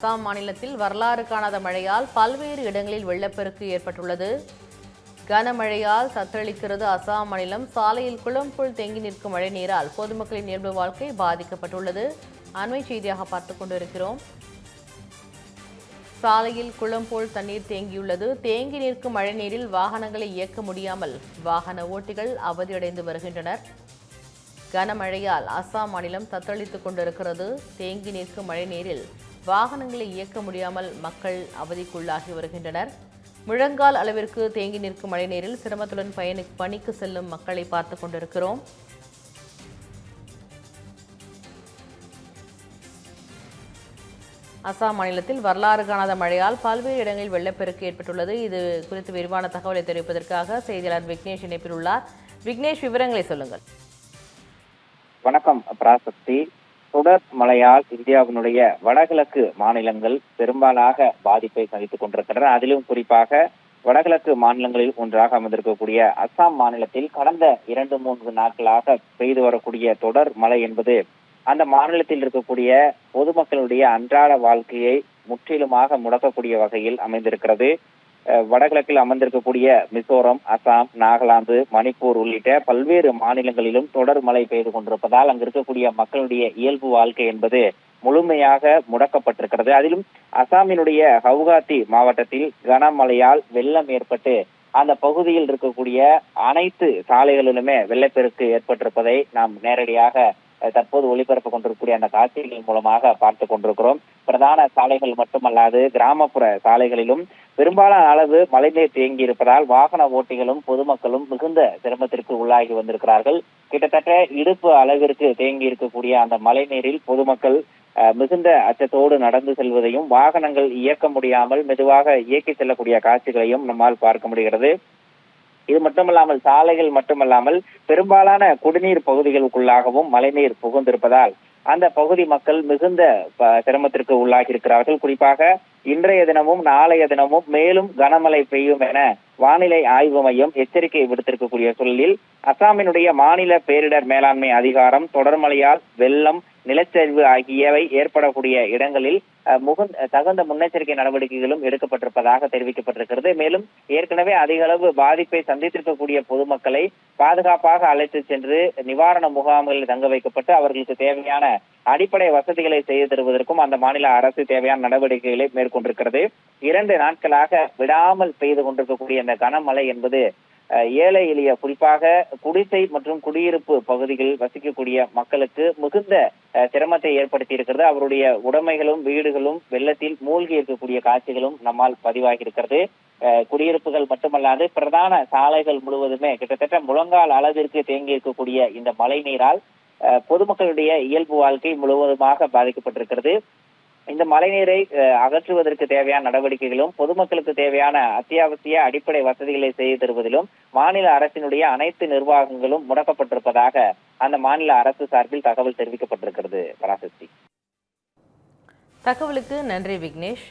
அசாம் மாநிலத்தில் வரலாறு காணாத மழையால் பல்வேறு இடங்களில் வெள்ளப்பெருக்கு ஏற்பட்டுள்ளது. கனமழையால் தத்தளிக்கிறது அசாம் மாநிலம். சாலையில் குளம்புல் தேங்கி நிற்கும் மழை நீரால் பொதுமக்களின் இயல்பு வாழ்க்கை பாதிக்கப்பட்டுள்ளது. அண்மை செய்தியாக பார்த்துக் கொண்டிருக்கிறோம். சாலையில் குளம்போல் தண்ணீர் தேங்கியுள்ளது. தேங்கி நிற்கும் மழை நீரில் வாகனங்களை இயக்க முடியாமல் வாகன ஓட்டிகள் அவதியடைந்து வருகின்றனர். கனமழையால் அசாம் மாநிலம் தத்தளித்துக் கொண்டிருக்கிறது. தேங்கி நிற்கும் மழை நீரில் வாகனங்களை இயக்க முடியாமல் மக்கள் அவதிக்குள்ளாகி வருகின்றனர். முழங்கால் அளவிற்கு தேங்கி நிற்கும் மழை நீரில் சிரமத்துடன் பணிக்கு செல்லும் மக்களை பார்த்துக் கொண்டிருக்கிறோம். அசாம் மாநிலத்தில் வரலாறு காணாத மழையால் பல்வேறு இடங்களில் வெள்ளப்பெருக்கு ஏற்பட்டுள்ளது. இது குறித்து விரிவான தகவலை தெரிவிப்பதற்காக செய்தியாளர் விக்னேஷ் இணைப்பில் உள்ளார். விக்னேஷ், விவரங்களை சொல்லுங்கள். வணக்கம் பிராசக்தி. தொடர் மழையால் இந்தியாவினுடைய வடகிழக்கு மாநிலங்கள் பெரும்பாலாக பாதிப்பை சந்தித்துக் கொண்டிருக்கின்றன. அதிலும் குறிப்பாக வடகிழக்கு மாநிலங்களில் ஒன்றாக அமைந்திருக்கக்கூடிய அசாம் மாநிலத்தில் கடந்த 2-3 நாட்களாக பெய்து வரக்கூடிய தொடர் மழை என்பது அந்த மாநிலத்தில் இருக்கக்கூடிய பொதுமக்களுடைய அன்றாட வாழ்க்கையை முற்றிலுமாக முடக்கக்கூடிய வகையில் அமைந்திருக்கிறது. வடகிழக்கில் அமர்ந்திருக்கக்கூடிய மிசோரம், அசாம், நாகாலாந்து, மணிப்பூர் உள்ளிட்ட பல்வேறு மாநிலங்களிலும் தொடர் மழை பெய்து கொண்டிருப்பதால் அங்கு இருக்கக்கூடிய மக்களுடைய இயல்பு வாழ்க்கை என்பது முழுமையாக முடக்கப்பட்டிருக்கிறது. அதிலும் அசாமினுடைய கவுகாத்தி மாவட்டத்தில் கனமழையால் வெள்ளம் ஏற்பட்டு அந்த பகுதியில் இருக்கக்கூடிய அனைத்து சாலைகளிலுமே வெள்ளப்பெருக்கு ஏற்பட்டிருப்பதை நாம் நேரடியாக தற்போது ஒளிபரப்பு கொண்டிருக்கக்கூடிய அந்த காட்சிகளின் மூலமாக பார்த்து கொண்டிருக்கிறோம். பிரதான சாலைகள் மட்டுமல்லாது கிராமப்புற சாலைகளிலும் பெரும்பாலான அளவு மழைநீர் தேங்கி இருப்பதால் வாகன ஓட்டிகளும் பொதுமக்களும் மிகுந்த சிரமத்திற்கு உள்ளாகி வந்திருக்கிறார்கள். கிட்டத்தட்ட இடுப்பு அளவிற்கு தேங்கி இருக்கக்கூடிய அந்த மழைநீரில் பொதுமக்கள் மிகுந்த அச்சத்தோடு நடந்து செல்வதையும் வாகனங்கள் இயக்க முடியாமல் மெதுவாக இயக்கி செல்லக்கூடிய காட்சிகளையும் நம்மால் பார்க்க முடிகிறது. இது மட்டுமல்லாமல் சாலைகள் மட்டுமல்லாமல் பெரும்பாலான குடிநீர் பகுதிகளுக்குள்ளாகவும் மழைநீர் புகுந்திருப்பதால் அந்த பகுதி மக்கள் மிகுந்த சிரமத்திற்கு உள்ளாகி இருக்கிறார்கள். குறிப்பாக இன்றைய தினமும் நாளைய தினமும் மேலும் கனமழை பெய்யும் என வானிலை ஆய்வு மையம் எச்சரிக்கை விடுத்திருக்கக்கூடிய சூழலில் அசாமினுடைய மாநில பேரிடர் மேலாண்மை அதிகாரம் தொடர் மழையால் வெள்ளம், நிலச்சரிவு ஆகியவை ஏற்படக்கூடிய இடங்களில் தகுந்த முன்னெச்சரிக்கை நடவடிக்கைகளும் எடுக்கப்பட்டிருப்பதாக தெரிவிக்கப்பட்டிருக்கிறது. மேலும் ஏற்கனவே அதிக அளவு பாதிப்பை சந்தித்திருக்கக்கூடிய பொதுமக்களை பாதுகாப்பாக அழைத்து சென்று நிவாரண முகாம்களில் தங்க வைக்கப்பட்டு அவர்களுக்கு தேவையான அடிப்படை வசதிகளை செய்து தருவதற்கும் அந்த மாநில அரசு தேவையான நடவடிக்கைகளை மேற்கொண்டிருக்கிறது. 2 நாட்களாக விடாமல் பெய்து கொண்டிருக்கக்கூடிய இந்த கனமழை என்பது ஏழை எளிய குறிப்பாக குடிசை மற்றும் குடியிருப்பு பகுதிகளில் வசிக்கக்கூடிய மக்களுக்கு மிகுந்த சிரமத்தை ஏற்படுத்தி இருக்கிறது. அவருடைய உடைமைகளும் வீடுகளும் வெள்ளத்தில் மூழ்கி இருக்கக்கூடிய காட்சிகளும் நம்மால் பதிவாகி இருக்கிறது. குடியிருப்புகள் மட்டுமல்லாது பிரதான சாலைகள் முழுவதுமே கிட்டத்தட்ட முழங்கால் அளவிற்கு தேங்கி இருக்கக்கூடிய இந்த மழை நீரால் பொதுமக்களுடைய இயல்பு வாழ்க்கை முழுவதுமாக பாதிக்கப்பட்டிருக்கிறது. இந்த மழைநீரை அகற்றுவதற்கு தேவையான நடவடிக்கைகளும் பொதுமக்களுக்கு தேவையான அத்தியாவசிய அடிப்படை வசதிகளை செய்து தருவதிலும் மாநில அரசினுடைய அனைத்து நிர்வாகங்களும் முடக்கப்பட்டிருப்பதாக அந்த மாநில அரசு சார்பில் தகவல் தெரிவிக்கப்பட்டிருக்கிறது. பராசக்தி, தகவலுக்கு நன்றி விக்னேஷ்.